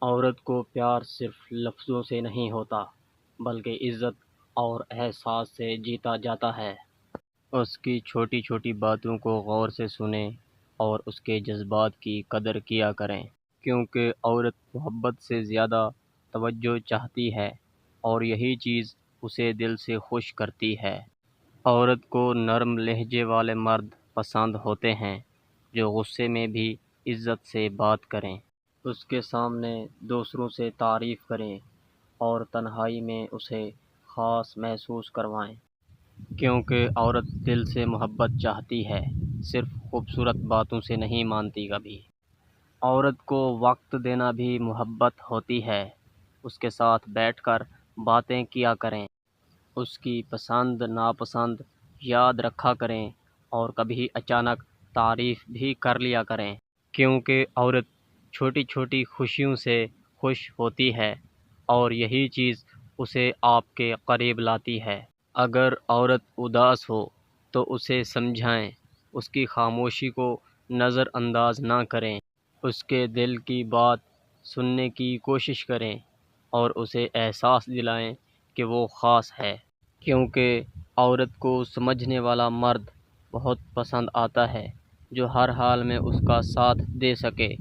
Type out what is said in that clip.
عورت کو پیار صرف لفظوں سے نہیں ہوتا بلکہ عزت اور احساس سے جیتا جاتا ہے۔ اس کی چھوٹی چھوٹی باتوں کو غور سے سنیں اور اس کے جذبات کی قدر کیا کریں، کیونکہ عورت محبت سے زیادہ توجہ چاہتی ہے اور یہی چیز اسے دل سے خوش کرتی ہے۔ عورت کو نرم لہجے والے مرد پسند ہوتے ہیں جو غصے میں بھی عزت سے بات کریں، اس کے سامنے دوسروں سے تعریف کریں اور تنہائی میں اسے خاص محسوس کروائیں، کیونکہ عورت دل سے محبت چاہتی ہے، صرف خوبصورت باتوں سے نہیں مانتی کبھی۔ عورت کو وقت دینا بھی محبت ہوتی ہے، اس کے ساتھ بیٹھ کر باتیں کیا کریں، اس کی پسند ناپسند یاد رکھا کریں اور کبھی اچانک تعریف بھی کر لیا کریں، کیونکہ عورت چھوٹی چھوٹی خوشیوں سے خوش ہوتی ہے اور یہی چیز اسے آپ کے قریب لاتی ہے۔ اگر عورت اداس ہو تو اسے سمجھائیں، اس کی خاموشی کو نظر انداز نہ کریں، اس کے دل کی بات سننے کی کوشش کریں اور اسے احساس دلائیں کہ وہ خاص ہے، کیونکہ عورت کو سمجھنے والا مرد بہت پسند آتا ہے جو ہر حال میں اس کا ساتھ دے سکے۔